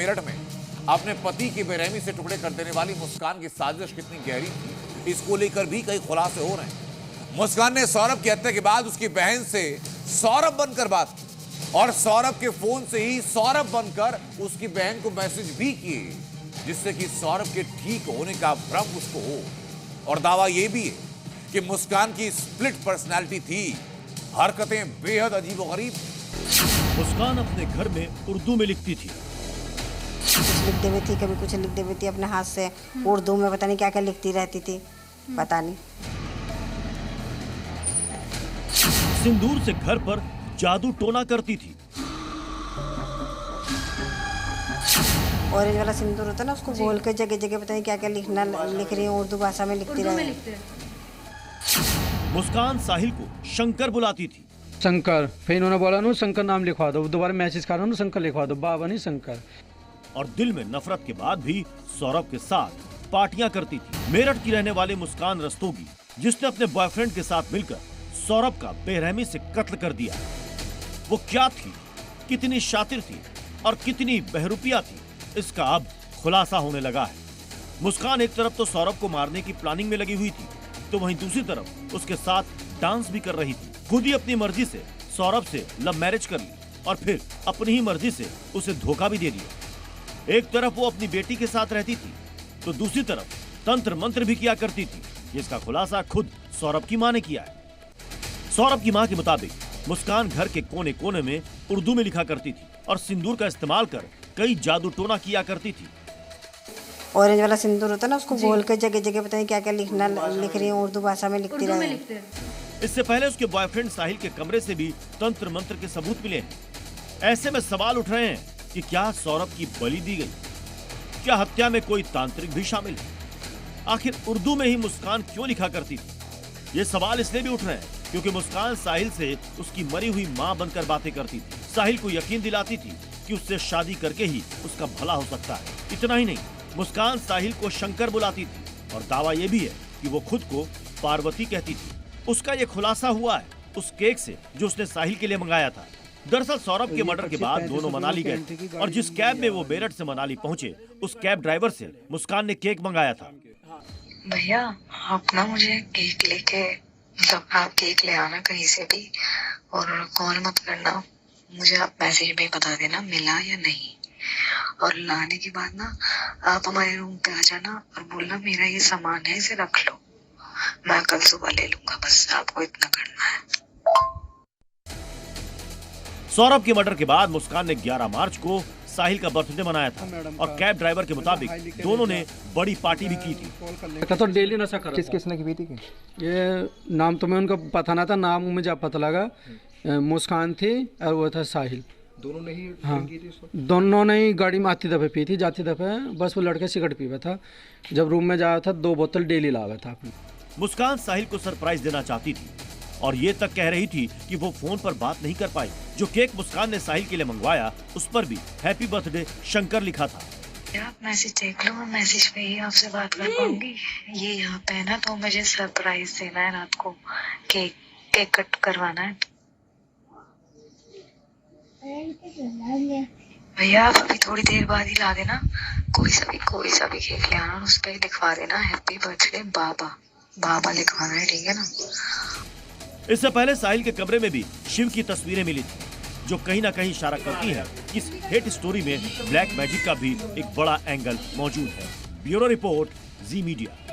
मेरठ में अपने पति के बेरहमी से टुकड़े कर देने वाली मुस्कान की साजिश कितनी गहरी थी, इसको लेकर भी कई खुलासे हो रहे हैं। मुस्कान ने सौरभ की हत्या के बाद उसकी बहन से सौरभ बनकर बात की और सौरभ के फोन से ही सौरभ बनकर उसकी बहन को मैसेज भी किए, जिससे कि सौरभ के ठीक होने का भ्रम उसको हो। और दावा यह भी है कि मुस्कान की स्प्लिट पर्सनालिटी थी, हरकतें बेहद अजीबोगरीब। मुस्कान अपने घर में उर्दू में लिखती थी, कुछ लिख देती थी, कभी कुछ लिख देती थी अपने हाथ से, उर्दू में पता नहीं क्या क्या लिखती रहती थी, पता नहीं। सिंदूर से घर पर जादू टोना करती थी, ऑरेंज वाला सिंदूर होता ना, उसको बोल के जगह जगह पता नहीं क्या क्या लिख रही है, उर्दू भाषा में लिखती रही। मुस्कान साहिल को शंकर बुलाती थी, शंकर, फिर इन्होंने बोला ना शंकर नाम लिखवा दो, दोबारा मैसेज कर रहा हूँ शंकर लिखवा दो, बाबा नहीं शंकर। और दिल में नफरत के बाद भी सौरभ के साथ पार्टियां करती थी। मेरठ की रहने वाली मुस्कान रस्तोगी, जिसने अपने बॉयफ्रेंड के साथ मिलकर सौरभ का बेरहमी से कत्ल कर दिया, वो क्या थी, कितनी शातिर थी और कितनी बहरूपिया थी, इसका अब खुलासा होने लगा है। मुस्कान एक तरफ तो सौरभ को मारने की प्लानिंग में लगी हुई थी, तो वहीं दूसरी तरफ उसके साथ डांस भी कर रही थी। खुद ही अपनी मर्जी से सौरभ से लव मैरिज कर ली और फिर अपनी ही मर्जी से उसे धोखा भी दे दिया। एक तरफ वो अपनी बेटी के साथ रहती थी, तो दूसरी तरफ तंत्र मंत्र भी किया करती थी, जिसका खुलासा खुद सौरभ की मां ने किया है। सौरभ की मां के मुताबिक मुस्कान घर के कोने कोने में उर्दू में लिखा करती थी और सिंदूर का इस्तेमाल कर कई जादू टोना किया करती थी। ऑरेंज वाला सिंदूर होता ना, उसको बोल के जगह जगह पता नहीं क्या क्या लिख रही है, उर्दू भाषा में लिखती रही। इससे पहले उसके बॉयफ्रेंड साहिल के कमरे से भी तंत्र मंत्र के सबूत मिले हैं। ऐसे में सवाल उठ रहे हैं कि क्या सौरभ की बलि दी गई, क्या हत्या में कोई तांत्रिक भी शामिल है? आखिर उर्दू में ही मुस्कान क्यों लिखा करती थी? ये सवाल इसलिए भी उठ रहे हैं क्योंकि मुस्कान साहिल से उसकी मरी हुई मां बनकर बातें करती थी। साहिल को यकीन दिलाती थी कि उससे शादी करके ही उसका भला हो सकता है। इतना ही नहीं, मुस्कान साहिल को शंकर बुलाती थी और दावा यह भी है कि वो खुद को पार्वती कहती थी। उसका ये खुलासा हुआ है उस केक से जो उसने साहिल के लिए मंगाया था। दरअसल सौरभ के मर्डर के बाद दोनों मनाली गए थे और जिस कैब में वो मेरठ से मनाली पहुंचे, उस कैब ड्राइवर से मुस्कान ने केक मंगाया था। भैया आप ना मुझे केक लेके, मतलब आप केक ले आना कहीं से भी और कॉल मत करना, मुझे आप मैसेज में बता देना मिला या नहीं, और लाने के बाद ना आप हमारे रूम पे आ जाना और बोलना मेरा ये सामान है, इसे रख लो, मैं कल सुबह ले लूंगा, बस आपको इतना करना है। सौरभ के मर्डर के बाद मुस्कान ने 11 मार्च को साहिल का बर्थडे मनाया था और कैब ड्राइवर के मुताबिक दोनों ने बड़ी पार्टी भी की थी। तो डेली नशा कर किसने की थी? ये नाम तो मैं उनका पता ना था, नाम मुझे पता लगा, मुस्कान थी और वो था साहिल। दोनों ने ही की थी? दोनों ने ही गाड़ी में आती दफे पी थी, जाती दफे बस वो लड़के सिगरेट पीवा था। जब रूम में जाया था 2 बोतल डेली लावा था अपनी। मुस्कान साहिल को सरप्राइज देना चाहती थी और ये तक कह रही थी कि वो फोन पर बात नहीं कर पाई। जो केक मुस्कान ने साहिल के लिए मंगवाया, उस पर भी हैप्पी बर्थडे शंकर लिखा था। आप मैसेज देख लो, मैं मैसेज पे ही आपसे बात कर पाऊंगी। ये यहाँ पे है ना, तो मुझे सरप्राइज देना है रात को, केक कट करवाना है। भैया आप अभी थोड़ी देर बाद ही ला देना, कोई सा भी केक ले आना, उस पे लिखवा देना हैप्पी बर्थडे बाबा लिखवाना है, ठीक है ना? इससे पहले साहिल के कमरे में भी शिव की तस्वीरें मिली थी, जो कहीं ना कहीं इशारा करती है कि इस हेट स्टोरी में ब्लैक मैजिक का भी एक बड़ा एंगल मौजूद है। ब्यूरो रिपोर्ट, जी मीडिया।